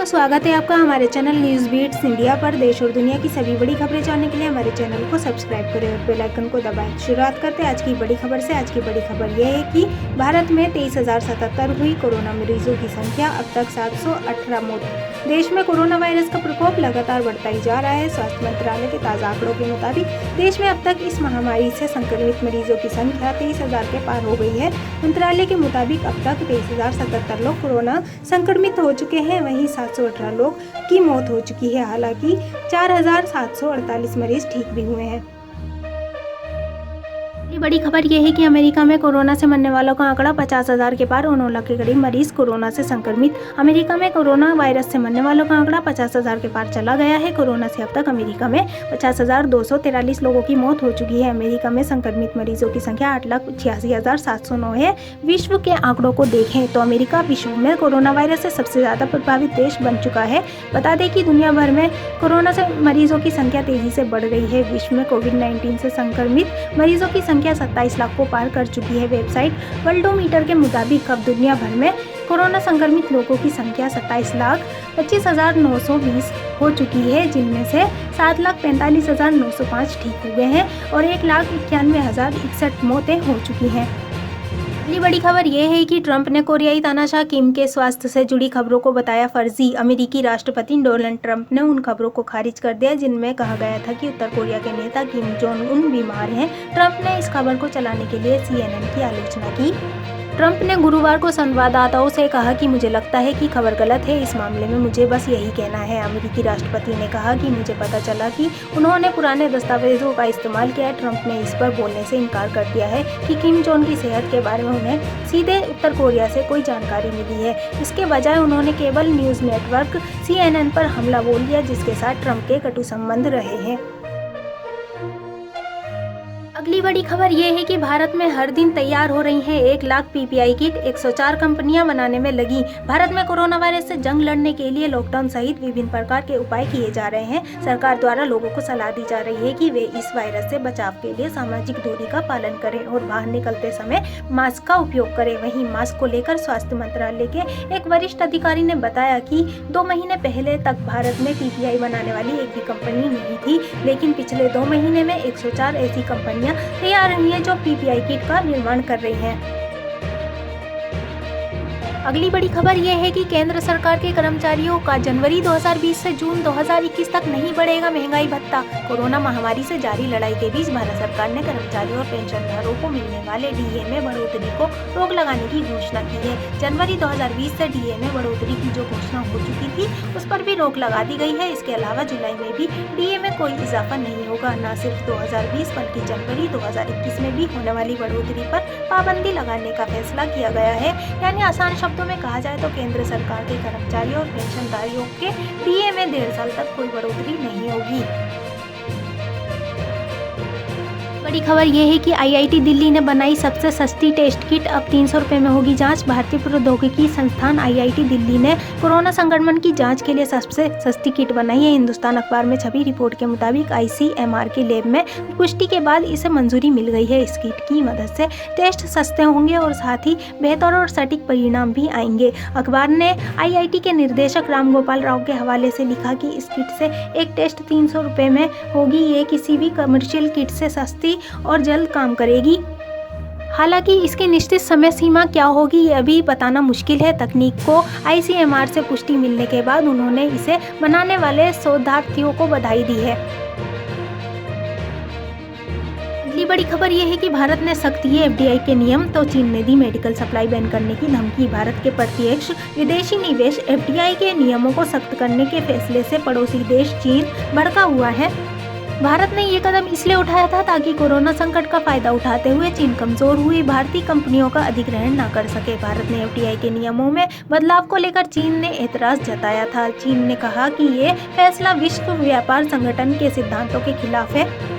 स्वागत है आपका हमारे चैनल न्यूज़ बीट्स इंडिया पर। देश और दुनिया की सभी बड़ी खबरें जानने के लिए हमारे चैनल को सब्सक्राइब करें और बेल आइकन को दबाएं। शुरुआत करते हैं आज की बड़ी खबर से। आज की बड़ी खबर यह है कि भारत में 23,077 हुई कोरोना मरीजों की संख्या, अब तक 718 मौत। देश में कोरोना वायरस का प्रकोप लगातार बढ़ता ही जा रहा है। स्वास्थ्य मंत्रालय के ताज़ा आंकड़ों के मुताबिक देश में अब तक इस महामारी से संक्रमित मरीजों की संख्या 23,000 के पार हो गई है। मंत्रालय के मुताबिक अब तक 23,077 लोग कोरोना संक्रमित हो चुके हैं, वहीं 718 लोग की मौत हो चुकी है। हालांकि 4,748 मरीज ठीक भी हुए हैं। बड़ी खबर यह है कि अमेरिका में कोरोना से मरने वालों का आंकड़ा 50,000 के पार, 9 लाख के करीब मरीज कोरोना से संक्रमित। अमेरिका में कोरोना वायरस से मरने वालों का आंकड़ा 50,000 के पार चला गया है। कोरोना से अब तक अमेरिका में 50,243 लोगों की मौत हो चुकी है। अमेरिका में संक्रमित मरीजों की संख्या 8,86,709 है। विश्व के आंकड़ों को देखें तो अमेरिका विश्व में कोरोना वायरस से सबसे ज्यादा प्रभावित देश बन चुका है। बता दें कि दुनिया भर में कोरोना से मरीजों की संख्या तेजी से बढ़ रही है। विश्व में कोविड-19 से संक्रमित मरीजों की संख्या 27 लाख को पार कर चुकी है। वेबसाइट वर्ल्डोमीटर के मुताबिक अब दुनिया भर में कोरोना संक्रमित लोगों की संख्या 27,25,920 हो चुकी है, जिनमें से 7,45,905 ठीक हो गए हैं और 1,91,061 मौतें हो चुकी हैं। अगली बड़ी खबर यह है कि ट्रंप ने कोरियाई तानाशाह किम के स्वास्थ्य से जुड़ी खबरों को बताया फर्जी। अमेरिकी राष्ट्रपति डोनाल्ड ट्रंप ने उन खबरों को खारिज कर दिया जिनमें कहा गया था कि उत्तर कोरिया के नेता किम जोंग उन बीमार हैं। ट्रंप ने इस खबर को चलाने के लिए CNN की आलोचना की। ट्रंप ने गुरुवार को संवाददाताओं से कहा कि मुझे लगता है कि खबर गलत है, इस मामले में मुझे बस यही कहना है। अमेरिकी राष्ट्रपति ने कहा कि मुझे पता चला कि उन्होंने पुराने दस्तावेजों का इस्तेमाल किया है। ट्रंप ने इस पर बोलने से इनकार कर दिया है कि किम जोंग की सेहत के बारे में उन्हें सीधे उत्तर कोरिया से कोई जानकारी मिली है। इसके बजाय उन्होंने केबल न्यूज़ नेटवर्क CNN पर हमला बोल दिया, जिसके साथ ट्रंप के कटु संबंध रहे हैं। अगली बड़ी खबर यह है कि भारत में हर दिन तैयार हो रही हैं 1 लाख PPI किट, 104 कंपनियां बनाने में लगी। भारत में कोरोना वायरस से जंग लड़ने के लिए लॉकडाउन सहित विभिन्न प्रकार के उपाय किए जा रहे हैं। सरकार द्वारा लोगों को सलाह दी जा रही है कि वे इस वायरस से बचाव के लिए सामाजिक दूरी का पालन करें और बाहर निकलते समय मास्क का उपयोग करें। वहीं मास्क को लेकर स्वास्थ्य मंत्रालय के एक वरिष्ठ अधिकारी ने बताया कि 2 महीने पहले तक भारत में PPI बनाने वाली एक भी कंपनी नहीं थी, लेकिन पिछले 2 महीने में 104 ऐसी कंपनियां तैयार हुई हैं जो PPI किट का निर्माण कर रही हैं। अगली बड़ी खबर यह है कि केंद्र सरकार के कर्मचारियों का जनवरी 2020 से जून 2021 तक नहीं बढ़ेगा महंगाई भत्ता। कोरोना महामारी से जारी लड़ाई के बीच भारत सरकार ने कर्मचारियों और पेंशनधारकों को मिलने वाले DA में बढ़ोतरी को रोक लगाने की घोषणा की है। जनवरी 2020 से DA में बढ़ोतरी की जो घोषणा हो चुकी थी, उस पर भी रोक लगा दी गई है। इसके अलावा जुलाई में भी DA में कोई इजाफा नहीं होगा। न सिर्फ 2020 बल्कि जनवरी 2021 में भी होने वाली बढ़ोतरी पर पाबंदी लगाने का फैसला किया गया है। यानी आसान शब्दों में कहा जाए तो केंद्र सरकार के कर्मचारियों और पेंशनधारियों के DA में 1.5 साल तक कोई बढ़ोतरी नहीं होगी। बड़ी खबर यह है कि IIT दिल्ली ने बनाई सबसे सस्ती टेस्ट किट, अब 300 रुपये में होगी जांच। भारतीय प्रौद्योगिकी संस्थान IIT दिल्ली ने कोरोना संक्रमण की जांच के लिए सबसे सस्ती किट बनाई है। हिंदुस्तान अखबार में छपी रिपोर्ट के मुताबिक ICMR के लैब में पुष्टि के बाद इसे मंजूरी मिल गई है। इस किट की मदद से टेस्ट सस्ते होंगे और साथ ही बेहतर और सटीक परिणाम भी आएंगे। अखबार ने IIT के निर्देशक राम गोपाल राव के हवाले से लिखा कि इस किट से एक टेस्ट 300 रुपये में होगी। ये किसी भी कमर्शियल किट से सस्ती और जल्द काम करेगी। हालांकि इसकी निश्चित समय सीमा क्या होगी ये अभी बताना मुश्किल है। तकनीक को ICMR से पुष्टि मिलने के बाद उन्होंने इसे बनाने वाले शोधार्थियों को बधाई दी है। अगली बड़ी खबर यह है कि भारत ने सख्त किए FDI के नियम, तो चीन ने दी मेडिकल सप्लाई बैन करने की धमकी। भारत के प्रत्यक्ष विदेशी निवेश FDI के नियमों को सख्त करने के फैसले से पड़ोसी देश चीन भड़का हुआ है। भारत ने ये कदम इसलिए उठाया था ताकि कोरोना संकट का फायदा उठाते हुए चीन कमजोर हुई भारतीय कंपनियों का अधिग्रहण न कर सके। भारत ने FDI के नियमों में बदलाव को लेकर चीन ने एतराज जताया था। चीन ने कहा कि ये फैसला विश्व व्यापार संगठन के सिद्धांतों के खिलाफ है।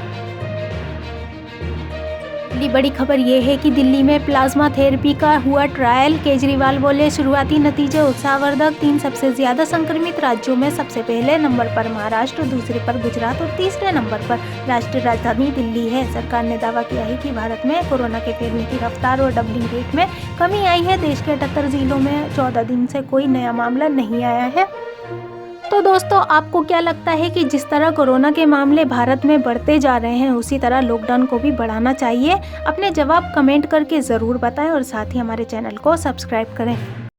अगली बड़ी खबर यह है कि दिल्ली में प्लाज्मा थेरेपी का हुआ ट्रायल। केजरीवाल बोले शुरुआती नतीजे उत्साहवर्धक। 3 सबसे ज्यादा संक्रमित राज्यों में सबसे पहले नंबर पर महाराष्ट्र, दूसरे पर गुजरात और तीसरे नंबर पर राष्ट्रीय राजधानी दिल्ली है। सरकार ने दावा किया है कि भारत में कोरोना के फैलने की रफ्तार और डबलिंग रेट में कमी आई है। देश के 78 जिलों में 14 दिन से कोई नया मामला नहीं आया है। तो दोस्तों, आपको क्या लगता है कि जिस तरह कोरोना के मामले भारत में बढ़ते जा रहे हैं उसी तरह लॉकडाउन को भी बढ़ाना चाहिए? अपने जवाब कमेंट करके ज़रूर बताएं और साथ ही हमारे चैनल को सब्सक्राइब करें।